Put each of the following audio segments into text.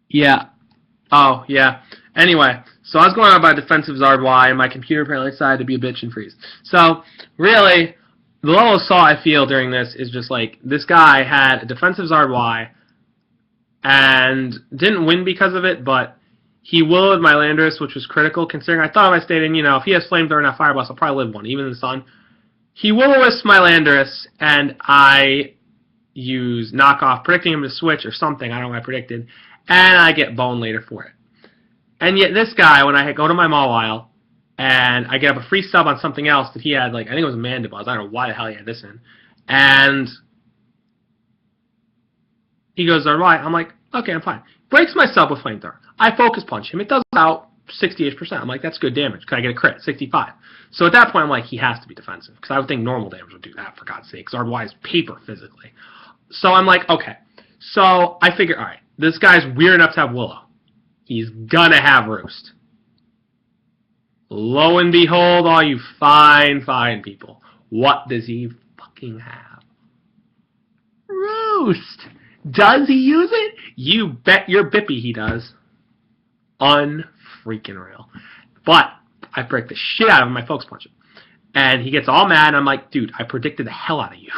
Yeah. Oh, yeah. Anyway, so I was going on by defensive Zard Y, and my computer apparently decided to be a bitch and freeze. So, really, the level of assault I feel during this is just like, this guy had a defensive Zard Y, and didn't win because of it, but he willowed my Landorus, which was critical, considering I thought if I stayed in, if he has Flamethrower and not Fire Blast, I'll probably live one, even in the sun. He will-o-wisps my Landorus, and I use knockoff, predicting him to switch or something, I don't know what I predicted, and I get bone later for it. And yet this guy, when I go to my Mawile, and I get up a free sub on something else that he had, like, I think it was a Mandibuzz, I don't know why the hell he had this in, and he goes, alright, I'm like, okay, I'm fine. Breaks my sub with Flamethrower. I focus punch him. It does about 68%. I'm like, that's good damage. Can I get a crit? 65. So at that point, I'm like, he has to be defensive. Because I would think normal damage would do that, for God's sake. Because Zard is paper physically. So I'm like, okay. So I figure, alright, this guy's weird enough to have Willow. He's gonna have Roost. Lo and behold, all you fine people. What does he fucking have? Roost! Does he use it? You bet your bippy he does. Unfreaking real. But I break the shit out of him, my Focus Punch him. And he gets all mad, and I'm like, dude, I predicted the hell out of you.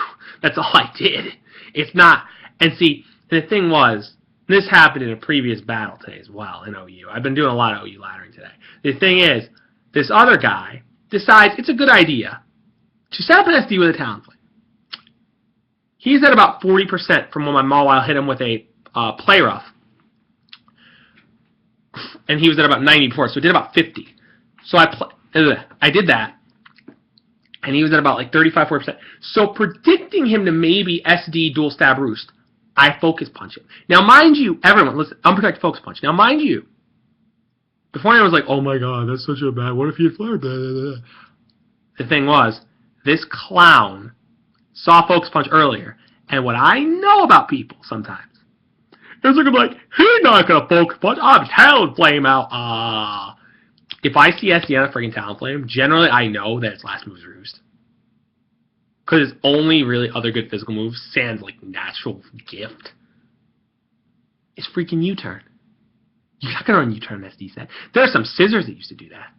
That's all I did. It's not. And see, the thing was, this happened in a previous battle today as well in OU. I've been doing a lot of OU laddering today. The thing is, this other guy decides it's a good idea to set up an SD with a Talonflame. He's at about 40% from when my Mawile hit him with a Play Rough. And he was at about 90 before, so it did about 50. So I did that. And he was at about like 35, 40%. So predicting him to maybe SD dual stab Roost, I Focus Punch him. Now mind you, everyone, listen, unprotected Focus Punch. Now mind you, before I was like, oh my god, that's such a bad, what if he had flared? The thing was, this clown saw Focus Punch earlier, and what I know about people sometimes is they're going to be like, he's not going to Focus Punch, I'm Talonflame out. If I see SD on a freaking Talonflame, generally I know that its last move is Roost. Because its only really other good physical move, sans like natural gift, is freaking U-turn. You're not going to run U-turn in SD set. There are some scissors that used to do that.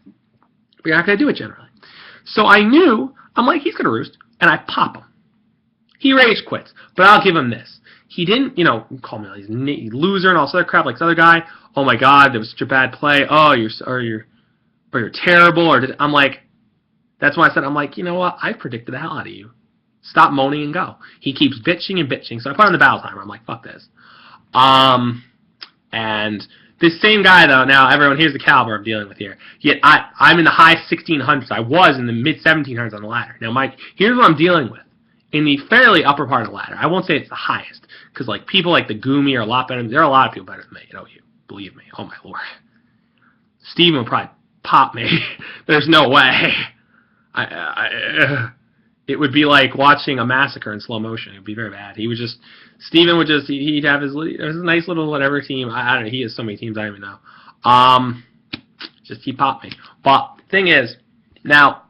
But you're not going to do it generally. So I knew, I'm like, he's going to Roost, and I pop him. He rage quits, but I'll give him this. He didn't, call me he's a loser and all this other crap like this other guy. Oh my god, that was such a bad play. Oh, you're terrible. I'm like, that's why I said, I'm like, you know what? I predicted the hell out of you. Stop moaning and go. He keeps bitching and bitching. So I put on the battle timer. I'm like, fuck this. And this same guy though, now everyone, here's the caliber I'm dealing with here. Yet I'm in the high 1600s. I was in the mid 1700s on the ladder. Now, here's what I'm dealing with. In the fairly upper part of the ladder. I won't say it's the highest, because like people like the Goomy are a lot better. There are a lot of people better than me. You believe me. Oh my lord. Steven would probably pop me. There's no way. It would be like watching a massacre in slow motion. It would be very bad. Steven would he'd have his nice little whatever team. I don't know. He has so many teams I don't even know. He popped me. But the thing is, now,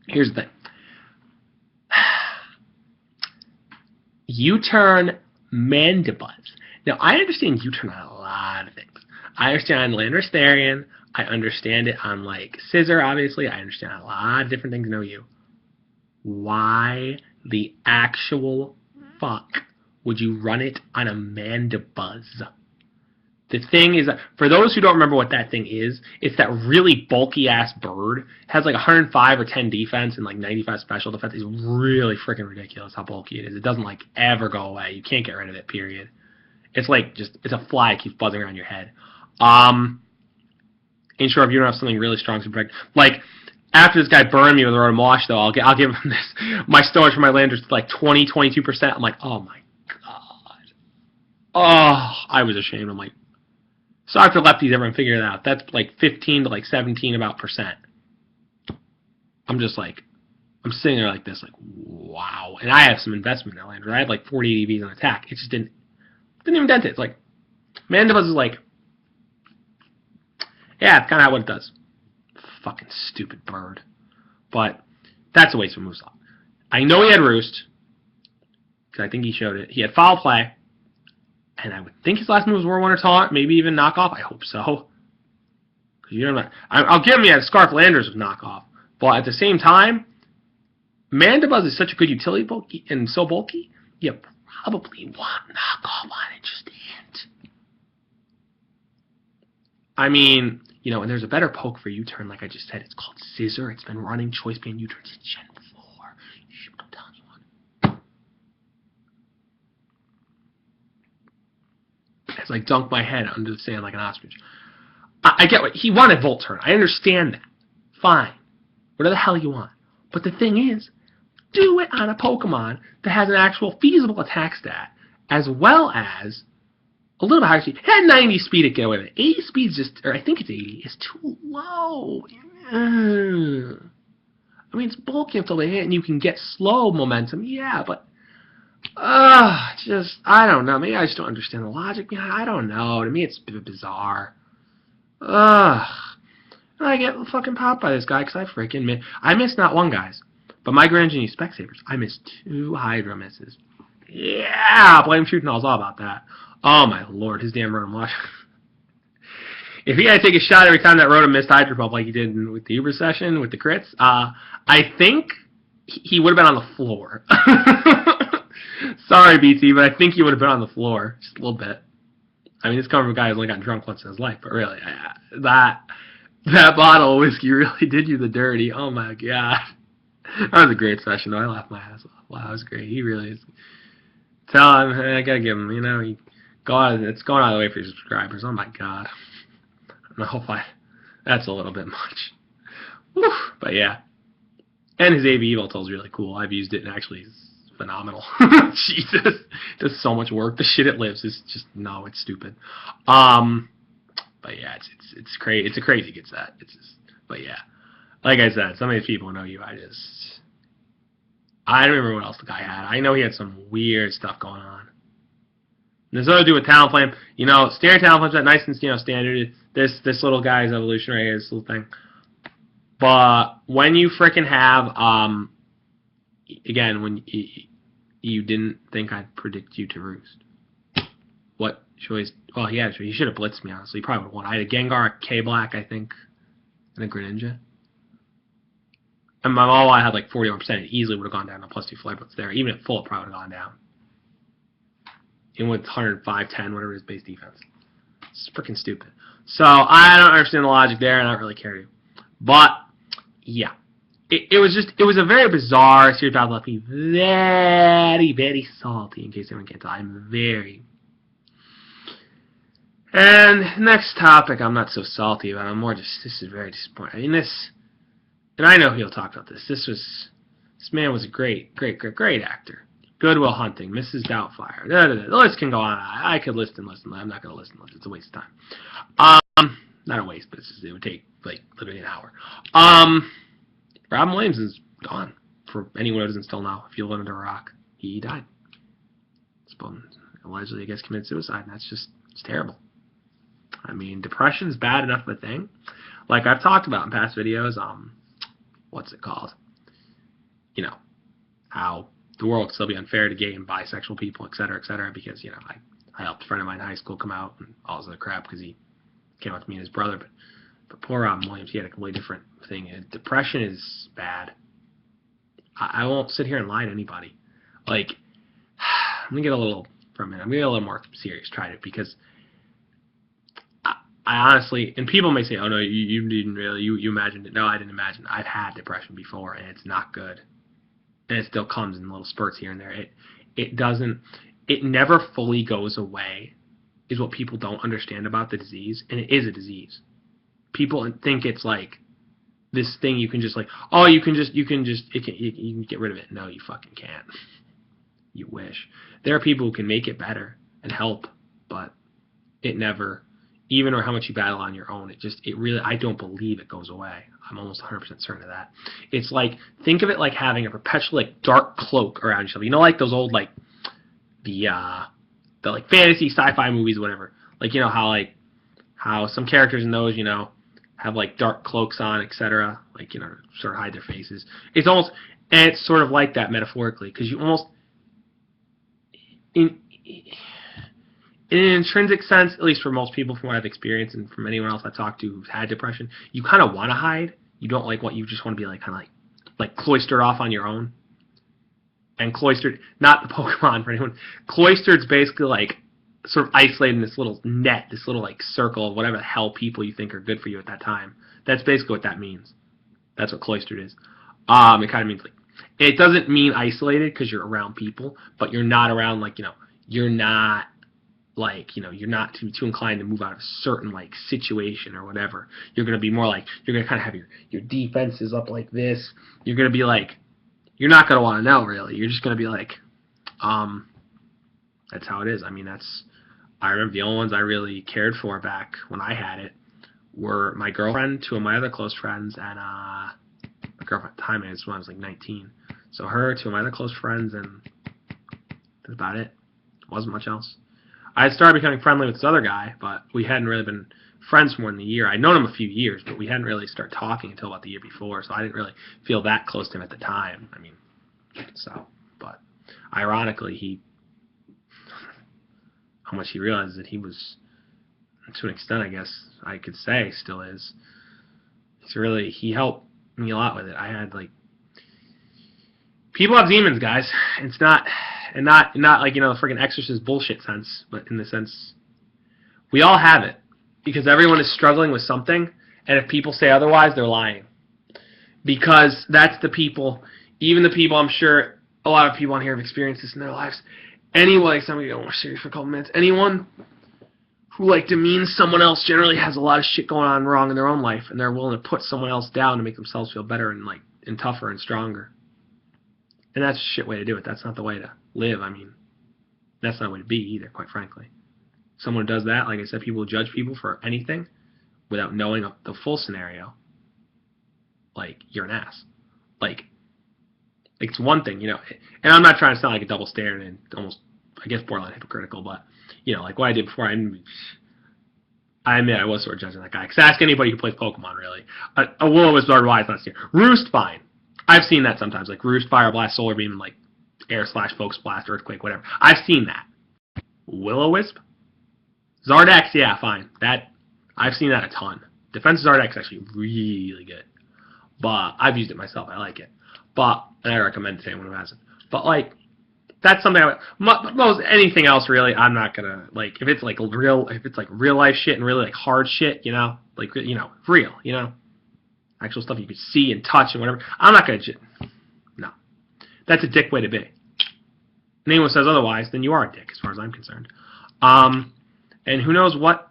here's the thing. U-turn Mandibuzz. Now, I understand U-turn on a lot of things. I understand on Landorus Therian. I understand it on, like, Scissor, obviously. I understand a lot of different things in OU. Why the actual fuck would you run it on a Mandibuzz? The thing is, for those who don't remember what that thing is, it's that really bulky-ass bird. It has like 105 or 10 defense and like 95 special defense. It's really freaking ridiculous how bulky it is. It doesn't like ever go away. You can't get rid of it, period. It's like it's a fly that keeps buzzing around your head. Ain't sure if you don't have something really strong to protect. Like, after this guy burned me with a Rotomosh, though, I'll give him this. My storage for my Landers is like 20, 22%. I'm like, oh my god. Oh, I was ashamed. I'm like, sorry for lefties, everyone figure it out. That's like 15 to like 17 about percent. I'm just like, I'm sitting there like this, like, wow. And I have some investment in that Lander. I have like 40 ADVs on attack. It just didn't even dent it. It's like, Mandibuzz is like, yeah, it's kind of what it does. Fucking stupid bird. But that's a waste of moveslot. I know he had Roost, because I think he showed it. He had Foul Play, And I would think his last move was War Wonder Taunt, maybe even knockoff. I hope so. Because you know, I'll give him a Scarf Landers with knockoff. But at the same time, Mandibuzz is such a good utility bulky and so bulky, you probably want knockoff on it just a hint. I mean, you know, and there's a better poke for U-turn, like I just said. It's called Scissor. It's been running Choice Band U-turn since Gen 4. Shoot, I'm telling you one. It's like dunk my head under the sand like an ostrich. I get what he wanted Volt Turn. I understand that. Fine. Whatever the hell you want. But the thing is, do it on a Pokemon that has an actual feasible attack stat, as well as a little bit higher speed. It had 90 speed to get away with it. 80 speed is just, or I think it's 80, is too low. I mean, it's bulky until they hit, and you can get slow momentum, yeah, but just, I don't know. Maybe I just don't understand the logic behind it. I don't know. To me, it's bizarre. I get fucking popped by this guy because I missed not one, guys, but my Greninja and Specsavers. I missed 2 Hydro misses. Yeah, Blame Shooting All's all about that. Oh my lord, his damn Rotom Wash. If he had to take a shot every time that Rotom missed Hydro Pump like he did with the Uber session with the crits, I think he would have been on the floor. Sorry, BT, but I think he would have been on the floor just a little bit. I mean, this coming from a guy who's only gotten drunk once in his life, but really, that bottle of whiskey really did you the dirty. Oh my god. That was a great session, though. I laughed my ass off. Wow, that was great. He really is. Tell him, I gotta give him, you know, it's going out of the way for your subscribers. Oh my god. I don't know if that's a little bit much. Woo, but yeah. And his AV Evoltol is really cool. I've used it and actually it's phenomenal. Jesus. It does so much work. The shit it lives is just, no, it's stupid. But yeah, it's crazy. It's a crazy good set. It's just, but yeah. Like I said, some of these people know you. I don't remember what else the guy had. I know he had some weird stuff going on. And there's other dude with Talent Flame. You know, standard Talent Flame's that nice and, you know, standard. This little guy's evolution right here, this little thing. But when you frickin' have, again, when you didn't think I'd predict you to roost. What choice? Well, he should have blitzed me, honestly. He probably would have won. I had a Gengar, a K-Black, I think, and a Greninja. And my Mawile had like 41%. It easily would have gone down to +2 Flight Blitz there. Even at full, it probably would have gone down. Even with 105, 10, whatever his base defense. It's freaking stupid. So, I don't understand the logic there, and I don't really care to. But, yeah. It was a very bizarre series battle. Left me very, very salty, in case anyone can't tell. I'm very... And next topic, I'm not so salty about. I'm more just, this is very disappointing. I mean, and I know he'll talk about this. This man was a great actor. Goodwill Hunting, Mrs. Doubtfire. The list can go on. I could list and list. I'm not going to list and list. It's a waste of time. Not a waste, but it would take, like, literally an hour. Robin Williams is gone. For anyone who doesn't still know, if you live under a rock, he died. Allegedly, I guess, committed suicide, and it's terrible. I mean, depression's bad enough of a thing. Like I've talked about in past videos, what's it called? You know, how the world can still be unfair to gay and bisexual people, et cetera, because, you know, I helped a friend of mine in high school come out and all this other crap because he came out to me and his brother. But poor Robin Williams, he had a completely different thing. Depression is bad. I won't sit here and lie to anybody. Like, I'm going to get a little, for a minute, I'm going to get a little more serious, try it, because I honestly, and people may say, oh no, you didn't really, you imagined it. No, I didn't imagine it. I've had depression before, and it's not good. And it still comes in little spurts here and there. It never fully goes away, is what people don't understand about the disease, and it is a disease. People think it's like this thing you can just like, oh, you can get rid of it. No, you fucking can't. You wish. There are people who can make it better and help, but it never, even or how much you battle on your own, it really, I don't believe it goes away. I'm almost 100% certain of that. It's like, think of it like having a perpetual, like, dark cloak around yourself. You know, like those old, like, the like fantasy sci-fi movies, whatever. Like, you know, how some characters in those, you know, have like dark cloaks on, etc. Like, you know, sort of hide their faces. It's almost, and it's sort of like that metaphorically, because you almost, in in an intrinsic sense, at least for most people from what I've experienced and from anyone else I've talked to who's had depression, you kind of want to hide. You don't like what you just want to be like kind of like cloistered off on your own. And cloistered, not the Pokemon for anyone. Cloistered's basically like sort of isolated in this little net, this little like circle of whatever the hell people you think are good for you at that time. That's basically what that means. That's what cloistered is. It kind of means like, it doesn't mean isolated because you're around people, but you're not around like, you're not like, you're not too inclined to move out of a certain like situation or whatever. You're going to be more like, you're going to kind of have your defenses up like this. You're going to be like, you're not going to want to know really. You're just going to be like, that's how it is. I mean, I remember the only ones I really cared for back when I had it were my girlfriend, two of my other close friends, and my girlfriend at the time is when I was like 19. So her, two of my other close friends, and that's about it. Wasn't much else. I had started becoming friendly with this other guy, but we hadn't really been friends for more than a year. I'd known him a few years, but we hadn't really started talking until about the year before, so I didn't really feel that close to him at the time. I mean, but ironically, how much he realized that he was, to an extent, I guess I could say, still is. He helped me a lot with it. I had like, people have demons, guys. It's not like, the freaking Exorcist bullshit sense, but in the sense, we all have it. Because everyone is struggling with something, and if people say otherwise, they're lying. Because that's the people, even the people, I'm sure a lot of people on here have experienced this in their lives. Anyway, some of you don't want to serious for a couple minutes. Anyone who like demeans someone else generally has a lot of shit going on wrong in their own life, and they're willing to put someone else down to make themselves feel better and tougher and stronger. And that's a shit way to do it. That's not the way to live. I mean, that's not the way to be either, quite frankly. Someone who does that, like I said, people who judge people for anything without knowing the full scenario, like, you're an ass. Like it's one thing, and I'm not trying to sound like a double standard and almost, I guess, borderline hypocritical, but, like what I did before, I admit I was sort of judging that guy. Because ask anybody who plays Pokemon, really. A Will-O-Wisp Wise, not scared. Roost, fine. I've seen that sometimes, like Roost, Fire Blast, Solar Beam, and like Air/Focus Blast, Earthquake, whatever. I've seen that. Will-O-Wisp? Zardex, yeah, fine. I've seen that a ton. Defense Zardex is actually really good. But I've used it myself. I like it. And I recommend it to anyone who hasn't. But, like, that's something anything else, really, I'm not going to, like, if it's real life shit and really, like, hard shit, real, actual stuff you could see and touch and whatever, I'm not going to, no. That's a dick way to be. And anyone says otherwise, then you are a dick, as far as I'm concerned. And who knows what,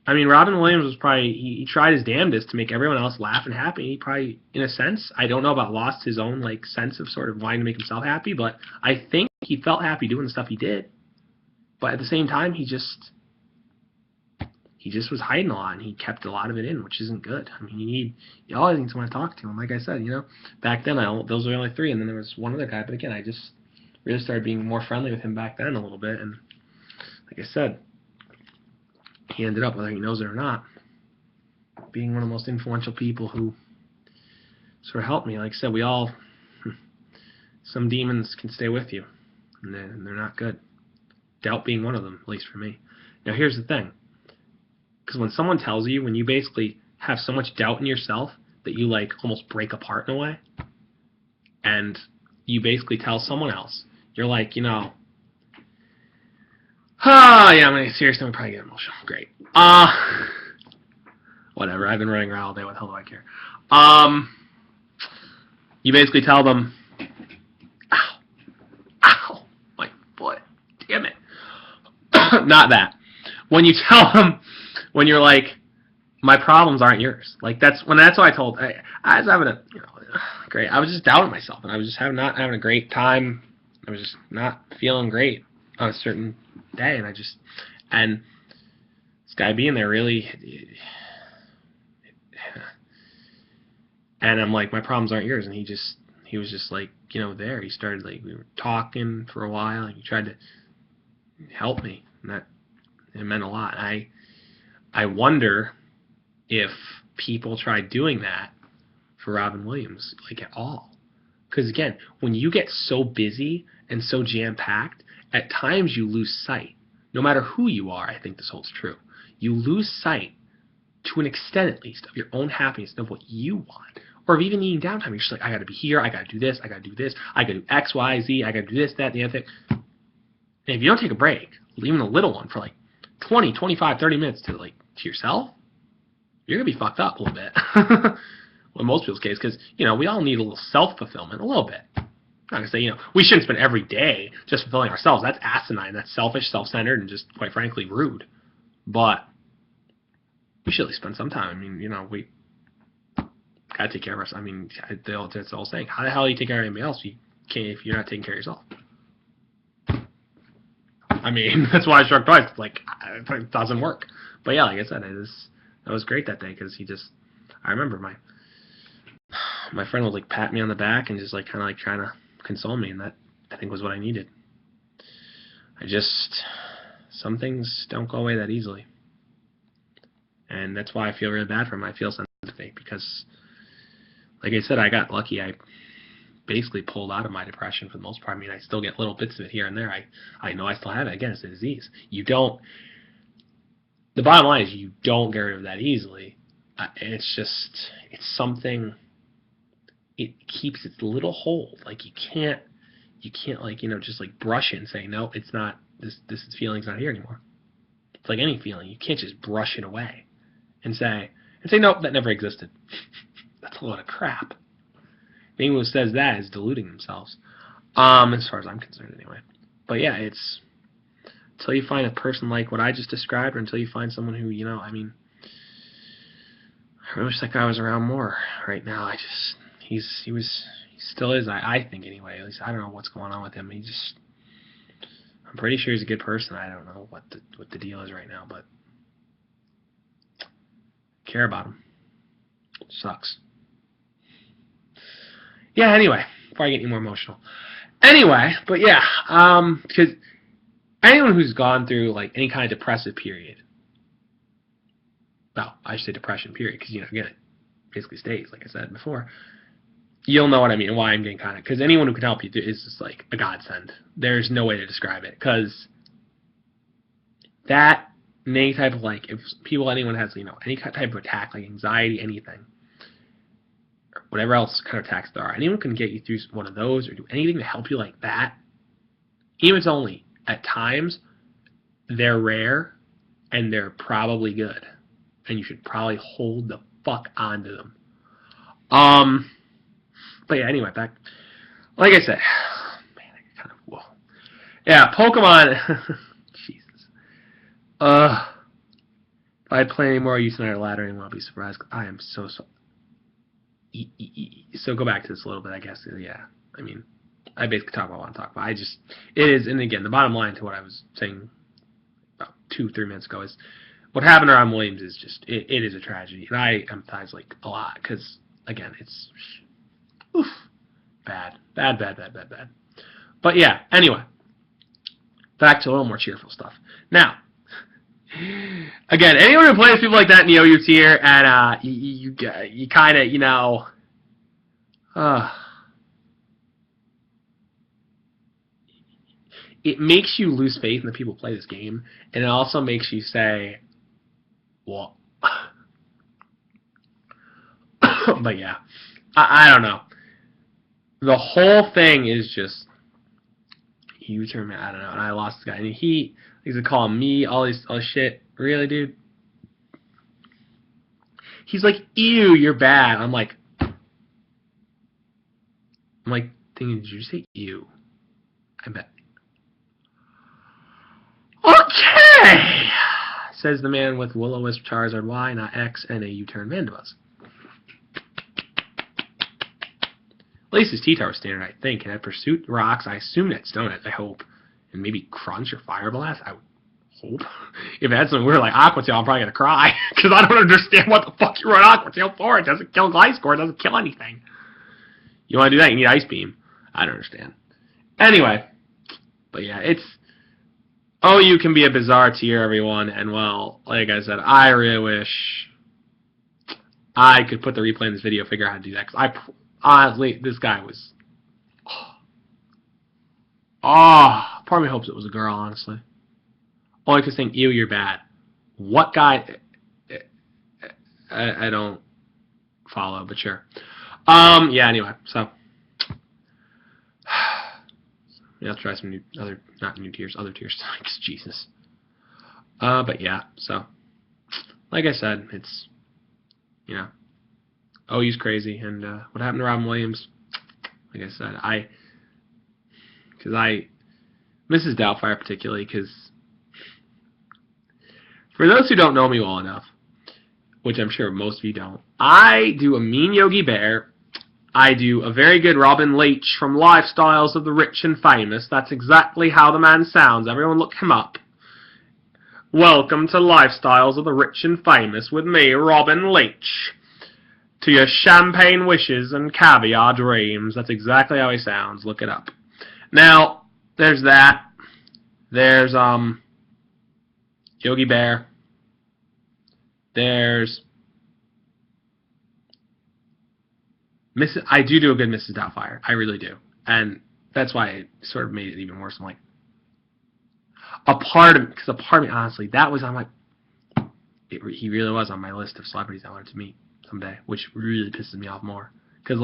I mean, Robin Williams was probably, he tried his damnedest to make everyone else laugh and happy. He probably, in a sense, I don't know about lost his own, like, sense of sort of wanting to make himself happy, but I think he felt happy doing the stuff he did. But at the same time, he just was hiding a lot, and he kept a lot of it in, which isn't good. I mean, you always need someone to talk to. And like I said, back then, those were only 3, and then there was one other guy. But again, I just really started being more friendly with him back then a little bit. And like I said, he ended up, whether he knows it or not, being one of the most influential people who sort of helped me. Like I said, some demons can stay with you, and they're not good. Doubt being one of them, at least for me. Now, here's the thing. Because when someone tells you, when you basically have so much doubt in yourself that you, like, almost break apart in a way, and you basically tell someone else, you're like, yeah, I'm seriously, I'm probably getting emotional. Great. Whatever, I've been running around all day, what the hell do I care? You basically tell them, ow, my foot, damn it. Not that. When you tell them, when you're like, my problems aren't yours. Like, that's what I told, I was having great, I was just doubting myself, and I was just not having a great time. I was just not feeling great on a certain day, and this guy being there really, and I'm like, my problems aren't yours, and he was just like, there. He started, like, we were talking for a while, and he tried to help me, and it meant a lot. I wonder if people tried doing that for Robin Williams, like, at all. Because, again, when you get so busy and so jam-packed, at times you lose sight. no matter who you are, I think this holds true. You lose sight, to an extent at least, of your own happiness and of what you want. Or of even needing downtime. You're just like, I gotta be here, I gotta do this, I gotta do this, I gotta do X, Y, Z, I gotta do this, that, and the other thing. And if you don't take a break, even a little one, for like 20, 25, 30 minutes to yourself, you're gonna be fucked up a little bit. Well, in most people's case, because, we all need a little self-fulfillment, a little bit. I'm not gonna say, we shouldn't spend every day just fulfilling ourselves. That's asinine, that's selfish, self-centered, and just, quite frankly, rude. But we should at least spend some time. I mean, we gotta take care of us. I mean, that's the whole saying. How the hell do you take care of anybody else if you're not taking care of yourself? I mean, that's why I struck twice. It doesn't work. But yeah, like I said, that was great that day because I remember my friend would pat me on the back and just kind of trying to console me, and that I think was what I needed. Some things don't go away that easily. And that's why I feel really bad for him. I feel sympathy because, like I said, I got lucky. I basically pulled out of my depression for the most part. I mean, I still get little bits of it here and there. I know I still have it. Again, it's a disease. The bottom line is you don't get rid of that easily. It's something, it keeps its little hold. You can't just brush it and say, no, it's not, this feeling's not here anymore. It's like any feeling. You can't just brush it away and say, nope, that never existed. That's a load of crap. Anyone who says that is deluding themselves. As far as I'm concerned anyway. But yeah, it's until you find a person like what I just described, or until you find someone who, I wish that guy was around more right now. He still is, I think anyway. At least I don't know what's going on with him. I'm pretty sure he's a good person. I don't know what the deal is right now, but care about him. Sucks. Yeah, anyway, before I get any more emotional. Anyway, but yeah, because anyone who's gone through any kind of depressive period, well, I should say depression period, because again, it basically stays, like I said before. You'll know what I mean and why I'm getting kind of, because anyone who can help you is just a godsend. There's no way to describe it, because that, and any type of if anyone has any type of attack, anxiety, anything, or whatever else kind of attacks there are, anyone can get you through one of those or do anything to help you like that. Even if it's only at times, they're rare and they're probably good, and you should probably hold the fuck onto them. But yeah, anyway, back. Like I said, man, I kind of, whoa. Yeah, Pokemon. Jesus. If I play any more Youth Night or Ladder anymore, I'll be surprised. I am so. So go back to this a little bit, I guess. Yeah, I mean, I basically talk about what I want to talk about. It is, and again, the bottom line to what I was saying about 2-3 minutes ago is what happened to Ron Williams is just, it is a tragedy. And I empathize a lot because, again, it's bad. But yeah, anyway, back to a little more cheerful stuff. Now, again, anyone who plays people like that in the OU tier, and you kind of, it makes you lose faith in the people who play this game, and it also makes you say, well, but yeah, I don't know. The whole thing is just, U-turn, man, I don't know, and I lost this guy, and he's calling me all this shit. Really, dude? He's like, ew, you're bad. I'm like, thinking, did you say ew? I bet. Okay, says the man with Will-O-Wisp Charizard Y, not X, and a U-turn Mandibuzz. At least his T-Tower was standard, I think. And at Pursuit Rocks, I assume that's Stone, I hope. And maybe Crunch or Fire Blast, I would hope. If it had something weird like Aqua Tail, I'm probably going to cry. Because I don't understand what the fuck you run Aqua Tail for. It doesn't kill Gliscor. It doesn't kill anything. You want to do that, you need Ice Beam. I don't understand. Anyway. But yeah, OU can be a bizarre tier, everyone. And well, like I said, I really wish I could put the replay in this video, figure out how to do that. Because honestly, this guy was... part of me hopes it was a girl, honestly. Only because saying, ew, you're bad. What guy? I don't follow, but sure. Yeah, anyway, so. Yeah, I'll try some not new tiers, other tiers. Jesus. But yeah, so. Like I said, it's, OU's crazy. And what happened to Robin Williams? Like I said, Mrs. Doubtfire particularly, because for those who don't know me well enough, which I'm sure most of you don't, I do a mean Yogi Bear. I do a very good Robin Leach from Lifestyles of the Rich and Famous. That's exactly how the man sounds. Everyone look him up. Welcome to Lifestyles of the Rich and Famous with me, Robin Leach. To your champagne wishes and caviar dreams. That's exactly how he sounds. Look it up. Now, there's that. There's Yogi Bear. There's I do a good Mrs. Doubtfire. I really do. And that's why it sort of made it even worse. I'm like, a part of me, honestly, that was on he really was on my list of celebrities I wanted to meet someday, which really pisses me off more. Because,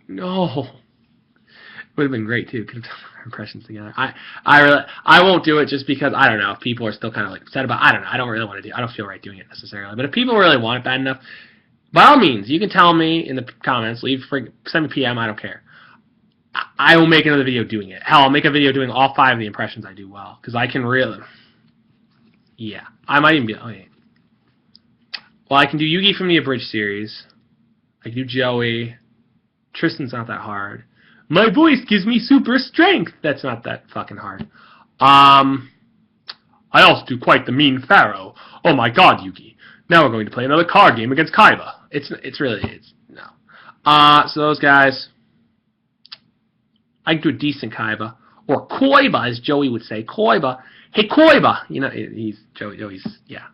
no. It would have been great, too. Could have done our impressions together. I won't do it just because, I don't know, if people are still kind of, upset about it. I don't know. I don't really want to I don't feel right doing it necessarily. But if people really want it bad enough, by all means, you can tell me in the comments, send me PM, I don't care. I will make another video doing it. Hell, I'll make a video doing all 5 of the impressions I do well. Because I can really... Yeah. I might even be... Oh, yeah. Well, I can do Yugi from the Abridged series. I can do Joey. Tristan's not that hard. My voice gives me super strength. That's not that fucking hard. I also do quite the mean Pharaoh. Oh my god, Yugi. Now we're going to play another card game against Kaiba. It's no. So those guys... I can do a decent Kaiba. Or Koiba, as Joey would say. Koiba. Hey, Koiba! Joey's, yeah.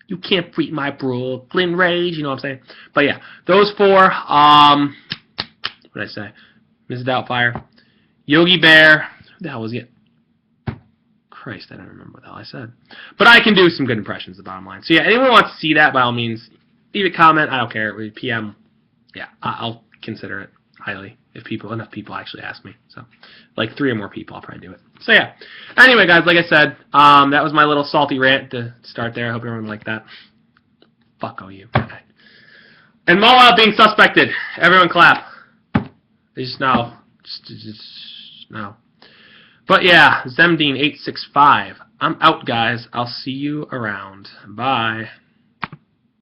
You can't beat my Brooklyn Rage, you know what I'm saying? But yeah, those 4, what did I say? Mrs. Doubtfire. Yogi Bear. Who the hell was it? Christ, I don't remember what the hell I said. But I can do some good impressions, the bottom line. So yeah, anyone wants to see that, by all means, leave a comment. I don't care. PM. Yeah, I'll consider it highly if enough people actually ask me. So, 3 or more people, I'll probably do it. So yeah. Anyway, guys, like I said, that was my little salty rant to start there. I hope everyone liked that. Fuck OU. Okay. And Moa being suspected. Everyone clap. Just now. Just now. But yeah, Zemdine865. I'm out, guys. I'll see you around. Bye.